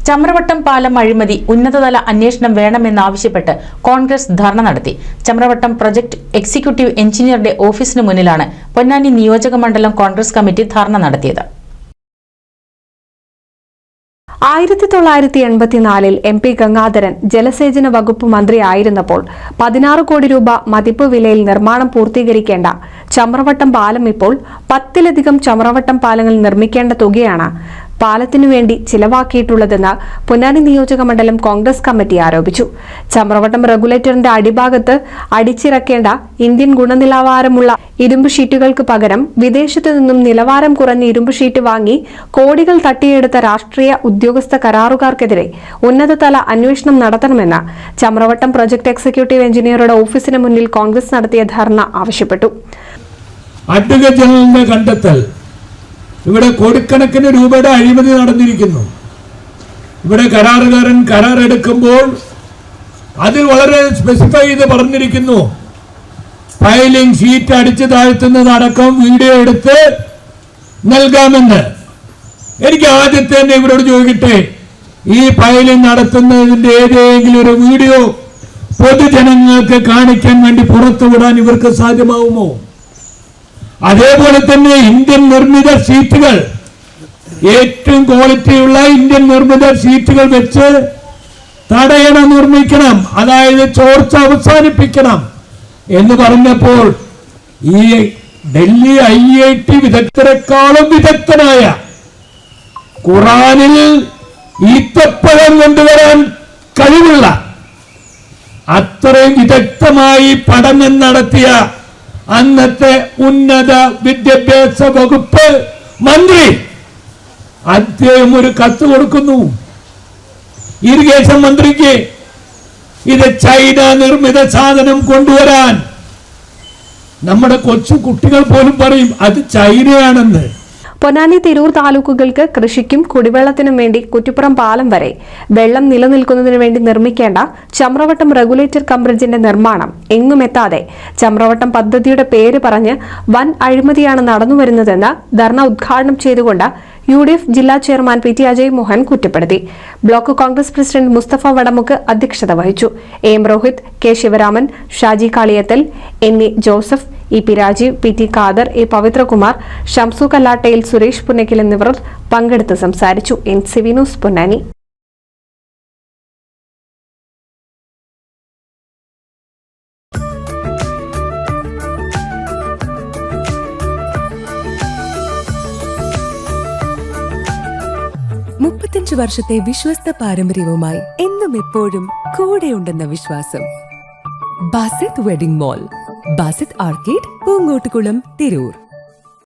ചമ്രവട്ടം പാലം അഴിമതി ഉന്നതതല അന്വേഷണം വേണമെന്നാവശ്യപ്പെട്ട് കോൺഗ്രസ് ധർണ നടത്തി. ചമ്രവട്ടം പ്രൊജക്ട് എക്സിക്യൂട്ടീവ് എഞ്ചിനീയറുടെ ഓഫീസിന് മുന്നിലാണ് പൊന്നാനി നിയോജക മണ്ഡലം കോൺഗ്രസ് കമ്മിറ്റി ധർണ നടത്തിയത്. 1984 MP ഗംഗാധരൻ ജലസേചന വകുപ്പ് മന്ത്രിയായിരുന്നപ്പോൾ 16 കോടി രൂപ മതിപ്പ് വിലയിൽ നിർമ്മാണം പൂർത്തീകരിക്കേണ്ട ചമ്രവട്ടം പാലം ഇപ്പോൾ 10-ലധികം ചമ്രവട്ടം പാലങ്ങൾ നിർമ്മിക്കേണ്ട തുകയാണ് പാലത്തിനു വേണ്ടി ചിലവാക്കിയിട്ടുള്ളതെന്ന് പൊന്നാനി നിയോജക മണ്ഡലം കോൺഗ്രസ് കമ്മിറ്റി ആരോപിച്ചു. ചമ്രവട്ടം റെഗുലേറ്ററിന്റെ അടിഭാഗത്ത് അടിച്ചിറക്കേണ്ട ഇന്ത്യൻ ഗുണനിലവാരമുള്ള ഇരുമ്പ് ഷീറ്റുകൾക്ക് പകരം വിദേശത്തു നിന്നും നിലവാരം കുറഞ്ഞ ഇരുമ്പ് ഷീറ്റ് വാങ്ങി കോടികൾ തട്ടിയെടുത്ത രാഷ്ട്രീയ ഉദ്യോഗസ്ഥ കരാറുകാർക്കെതിരെ ഉന്നതതല അന്വേഷണം നടത്തണമെന്ന് ചമ്രവട്ടം പ്രൊജക്ട് എക്സിക്യൂട്ടീവ് എഞ്ചിനീയറുടെ ഓഫീസിന് മുന്നിൽ കോൺഗ്രസ് നടത്തിയ ധർണ ആവശ്യപ്പെട്ടു. ഇവിടെ കോടിക്കണക്കിന് രൂപയുടെ അഴിമതി നടന്നിരിക്കുന്നു. ഇവിടെ കരാറുകാരൻ കരാറെടുക്കുമ്പോൾ അതിൽ വളരെ സ്പെസിഫൈ ചെയ്ത് പറഞ്ഞിരിക്കുന്നു, ഫയലിംഗ് ഷീറ്റ് അടിച്ചു താഴ്ത്തുന്നതടക്കം വീഡിയോ എടുത്ത് നൽകാമെന്ന്. എനിക്ക് ആദ്യത്തെ തന്നെ ഇവരോട് ചോദിക്കട്ടെ, ഈ ഫയലിംഗ് നടത്തുന്നതിന്റെ ഏതെങ്കിലും ഒരു വീഡിയോ പൊതുജനങ്ങൾക്ക് കാണിക്കാൻ വേണ്ടി പുറത്തുവിടാൻ ഇവർക്ക് സാധ്യമാവുമോ? അതേപോലെ തന്നെ ഇന്ത്യൻ നിർമ്മിത ഷീറ്റുകൾ, ഏറ്റവും ക്വാളിറ്റിയുള്ള ഇന്ത്യൻ നിർമ്മിത ഷീറ്റുകൾ വെച്ച് തടയണ നിർമ്മിക്കണം, അതായത് ചോർച്ച അവസാനിപ്പിക്കണം എന്ന് പറഞ്ഞപ്പോൾ ഈ ഡൽഹി IIT വിദഗ്ധരെക്കാളും വിദഗ്ധനായ, ഖുറാനിൽ ഈത്തപ്പഴം കൊണ്ടുവരാൻ കഴിവുള്ള അത്രയും വിദഗ്ധമായി പഠനം നടത്തിയ അന്നത്തെ ഉന്നത വിദ്യാഭ്യാസ വകുപ്പ് മന്ത്രി അദ്ദേഹം ഒരു കത്ത് കൊടുക്കുന്നു ഇറിഗേഷൻ മന്ത്രിക്ക്. ഇത് ചൈന നിർമ്മിത സാധനം കൊണ്ടുവരാൻ. നമ്മുടെ കൊച്ചു കുട്ടികൾ പോലും പറയും അത് ചൈനയാണെന്ന്. പൊന്നാനി തിരൂർ താലൂക്കുകൾക്ക് കൃഷിക്കും കുടിവെള്ളത്തിനും വേണ്ടി കുറ്റിപ്പുറം പാലം വരെ വെള്ളം നിലനിൽക്കുന്നതിനു വേണ്ടി നിർമ്മിക്കേണ്ട ചമ്രവട്ടം റെഗുലേറ്റർ കം ബ്രിഡ്ജിന്റെ നിർമ്മാണം എങ്ങുമെത്താതെ ചമ്രവട്ടം പദ്ധതിയുടെ പേര് പറഞ്ഞ് വൻ അഴിമതിയാണ് നടന്നുവരുന്നതെന്ന് ധർണ ഉദ്ഘാടനം ചെയ്തുകൊണ്ട് UDF ജില്ലാ ചെയർമാൻ PT അജയ് മോഹൻ കുറ്റപ്പെടുത്തി. Block congress president Mustafa Vadamukku അധ്യക്ഷത വഹിച്ചു. AM Rohith, K Sivaraman, Shaji Kaliyathal, NE Joseph, EP Rajeev, PT Khader, A Pavithrakumar, Shamsu Kallattayil, Suresh Punnakkil എന്നിവർ പങ്കെടുത്ത് സംസാരിച്ചു. NCV news Ponnani. വർഷത്തെ വിശ്വസ്ത പാരമ്പര്യവുമായി എന്നും എപ്പോഴും കൂടെയുണ്ടെന്ന വിശ്വാസം. Basith wedding mall, Basith arcade, Poongottukulam, Tirur.